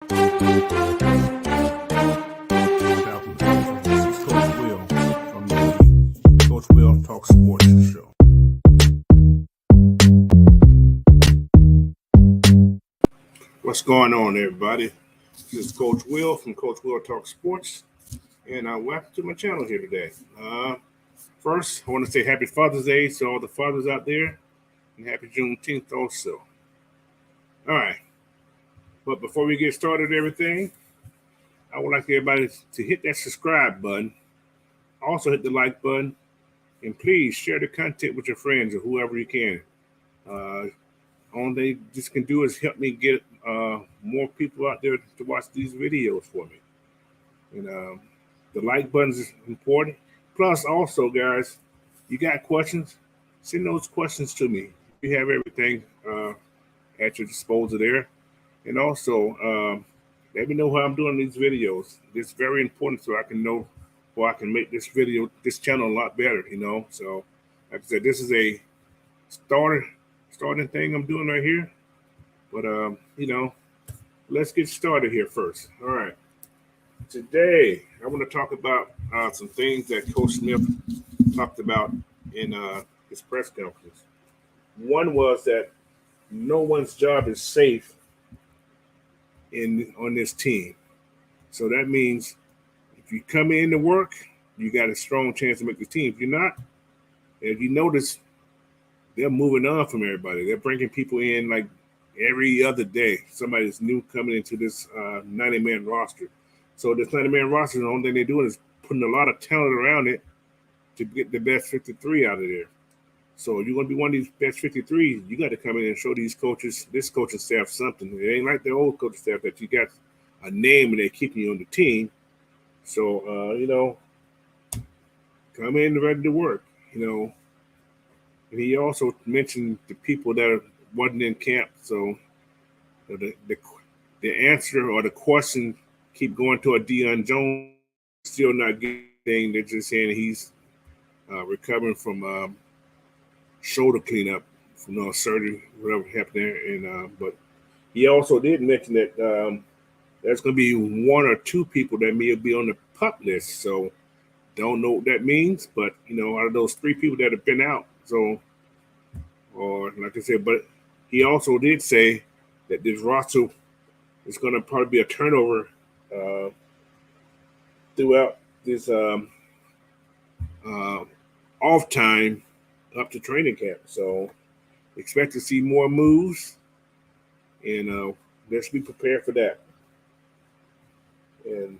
This is Coach Will from the Coach Will Talk Sports Show. What's going on, everybody? This is Coach Will from Coach Will Talk Sports, and welcome to my channel here today. First, I want to say Happy Father's Day to all the fathers out there, and Happy Juneteenth also. All right, but before we get started, everything, I would like everybody to hit that subscribe button. Also, hit the like button, and please share the content with your friends or whoever you can. All they just can do is help me get more people out there to watch these videos for me. And the like button is important. Plus, also, guys, you got questions? Send those questions to me. We have everything at your disposal there. And also, let me know how I'm doing these videos. It's very important so I can know how I can make this channel a lot better, So, like I said, this is a starting thing I'm doing right here. But, let's get started here first. All right. Today, I want to talk about some things that Coach Smith talked about in his press conference. One was that no one's job is safe on this team. So that means if you come in to work, you got a strong chance to make the team. If you're not, if you notice, they're moving on from everybody. They're bringing people in like every other day. Somebody's new coming into this 90-man roster. So this 90-man roster, the only thing they're doing is putting a lot of talent around it to get the best 53 out of there. So you're going to be one of these best 53. You got to come in and show these coaches, this coaching staff, something. It ain't like the old coaching staff that you got a name and they're keeping you on the team. So, come in ready to work, And he also mentioned the people that wasn't in camp. So the answer or the question keep going to a Deion Jones, still not getting. They're just saying he's recovering from shoulder cleanup from surgery, whatever happened there. And but he also did mention that there's going to be one or two people that may be on the PUP list. So don't know what that means, but out of those three people that have been out, so or like I said, but he also did say that this roster is going to probably be a turnover throughout this off time up to training camp. So expect to see more moves, and let's be prepared for that. And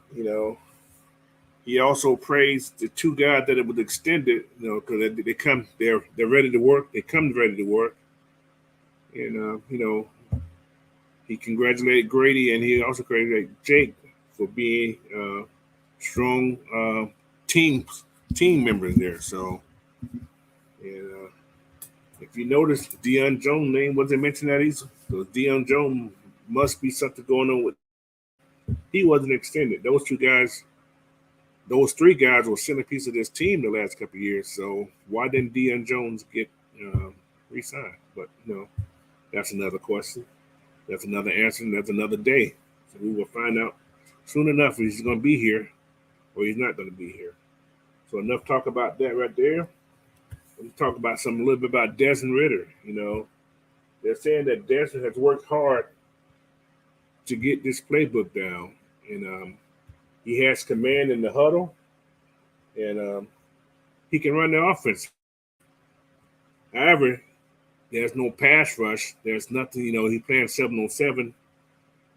he also praised the two guys that it was extended, because they're ready to work. They come ready to work, and he congratulated Grady, and he also congratulated Jake for being strong team members there. So, and if you notice, Deion Jones' name wasn't mentioned that either. So Deion Jones must be something going on with. He wasn't extended. Those three guys were centerpiece of this team the last couple of years. So why didn't Deion Jones get re-signed? But that's another question. That's another answer. And that's another day. So we will find out soon enough if he's going to be here or he's not going to be here. So enough talk about that right there. Let's talk about a little bit about Desmond Ridder. They're saying that Desmond has worked hard to get this playbook down, and he has command in the huddle, and he can run the offense. However, there's no pass rush. There's nothing, he's playing 7-on-7, and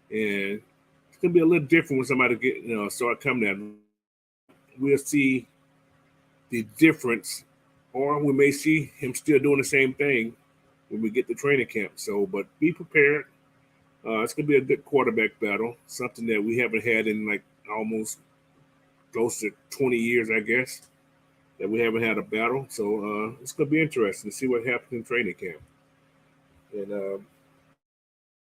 it's going to be a little different when somebody start coming at him. We'll see the difference, or we may see him still doing the same thing when we get to training camp. So, but be prepared. It's going to be a good quarterback battle, something that we haven't had in like almost close to 20 years, I guess, that we haven't had a battle. So it's going to be interesting to see what happens in training camp. And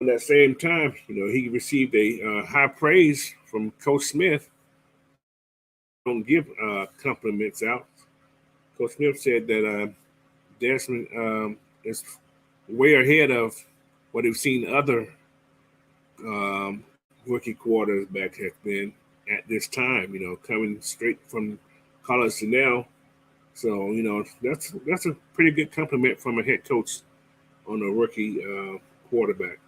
at that same time, he received a high praise from Coach Smith. Don't give compliments out. Coach Smith said that Desmond is way ahead of what we've seen other rookie quarterback has been at this time. Coming straight from college to now. So that's a pretty good compliment from a head coach on a rookie quarterback.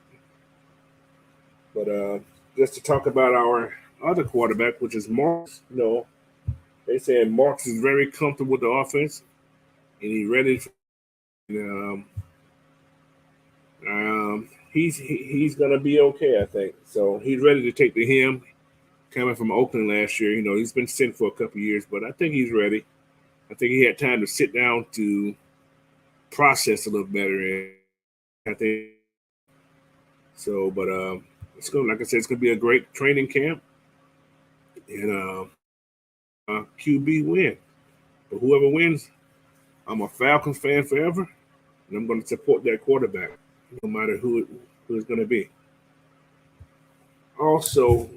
But just to talk about our other quarterback, which is Marks. They said Marks is very comfortable with the offense and he's ready. He's gonna be okay, I think. So he's ready to take the him. Coming from Oakland last year, he's been sent for a couple of years, but I think he's ready. I think he had time to sit down to process a little better, and I think so. But it's going, like I said, it's going to be a great training camp, and QB win. But whoever wins, I'm a Falcons fan forever, and I'm going to support that quarterback, no matter who it's going to be. Also,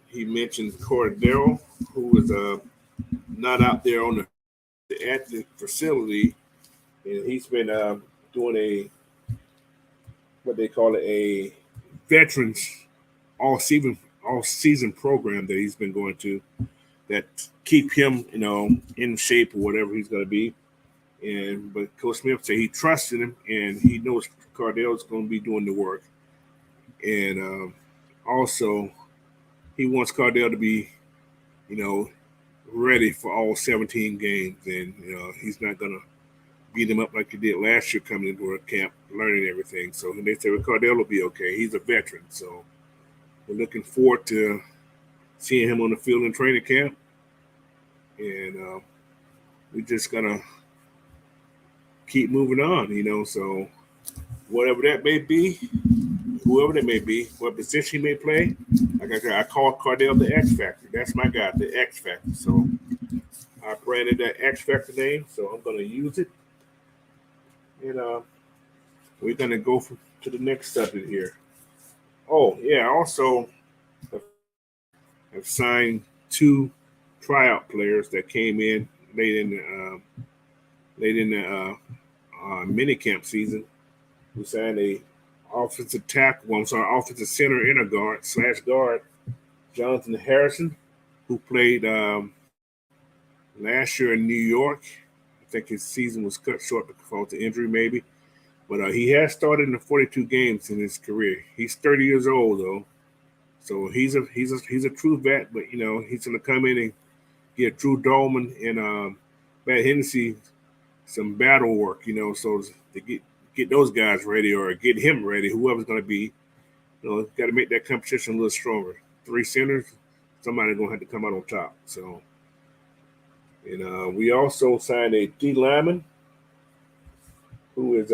he mentioned Cordero, who is not out there on the athlete facility, and he's been doing what they call a veterans all season program that he's been going to that keep him in shape or whatever he's going to be. But Coach Smith said he trusted him and he knows Cardell's going to be doing the work. And also he wants Cardell to be ready for all 17 games, and he's not going to beat him up like he did last year coming into a camp, learning everything. So they said, well, Cardell will be okay. He's a veteran. So we're looking forward to seeing him on the field in training camp. And we're just going to keep moving on, So whatever that may be, whoever that may be, what position he may play, like I call Cardell the X Factor. That's my guy, the X Factor. So I branded that X Factor name, so I'm going to use it. And we're going to go to the next subject here. Oh, yeah, also have signed 2 tryout players that came in late in the minicamp season. We signed a offensive center and a guard, Jonathan Harrison, who played last year in New York. I think his season was cut short because of injury, maybe. But he has started in 42 games in his career. He's 30 years old though, so he's a true vet. But he's going to come in and get Drew Dolman and Matt Hennessy some battle work. So to get those guys ready or get him ready, whoever's going to be, got to make that competition a little stronger. 3 centers, somebody's going to have to come out on top. So, and we also signed a D lineman who is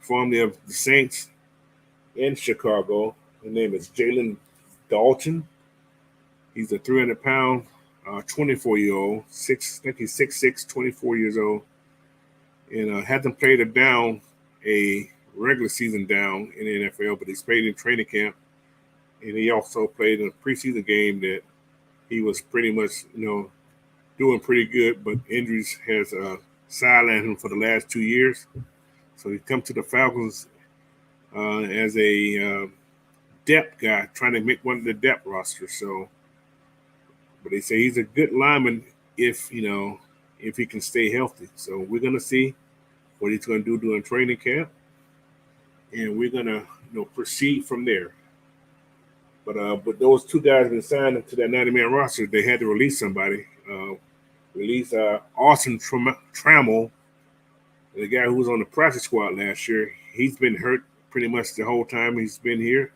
formerly of the Saints in Chicago. His name is Jalen Dalton. He's a 300-pound, 24-year-old. I think he's 6'6", 24 years old. And hasn't played a regular season down in the NFL, but he's played in training camp. And he also played in a preseason game that he was pretty much, doing pretty good, but injuries has sidelined him for the last 2 years. So he come to the Falcons as a depth guy, trying to make one of the depth rosters. So, but they say he's a good lineman if he can stay healthy. So we're gonna see what he's gonna do during training camp, and we're gonna proceed from there. But those 2 guys been signed to that 90-man roster. They had to release somebody. Release Austin Trammell, the guy who was on the practice squad last year. He's been hurt pretty much the whole time he's been here.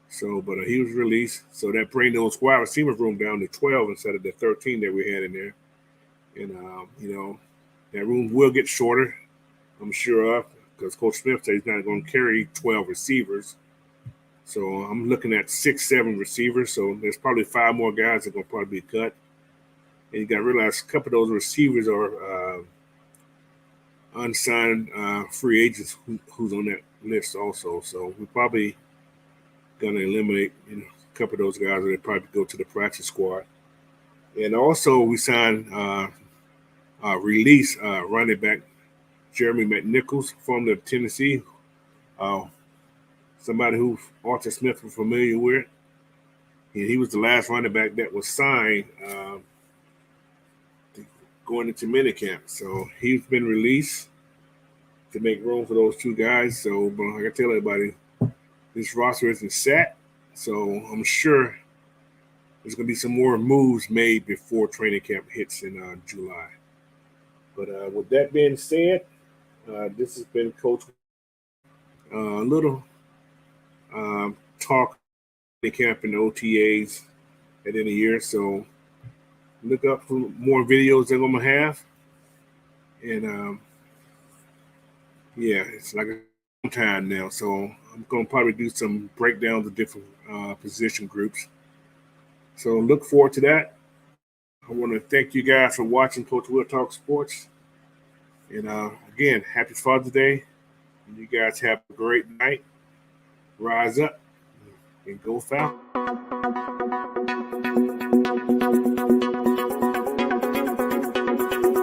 So, but he was released. So that brings those wide receiver room down to 12 instead of the 13 that we had in there. And that room will get shorter, I'm sure of, because Coach Smith said he's not going to carry 12 receivers. So I'm looking at 6-7 receivers. So there's probably 5 more guys that are going to probably be cut. And you got to realize a couple of those receivers are unsigned free agents who's on that list also. So we're probably going to eliminate a couple of those guys, or they probably go to the practice squad. And also we signed release running back Jeremy McNichols from the Tennessee, somebody who Arthur Smith was familiar with. He was the last running back that was signed going into minicamp. So he's been released to make room for those two guys. So, but like I tell everybody, this roster isn't set. So I'm sure there's going to be some more moves made before training camp hits in July. But with that being said, this has been Coach. A little talk camp and OTAs at the end of the year. So look up for more videos that I'm gonna have. And yeah, it's like a long time now. So I'm gonna probably do some breakdowns of different position groups. So look forward to that. I want to thank you guys for watching Coach Will Talk Sports. And again, happy Father's Day. You guys have a great night. Rise up and go Falcons.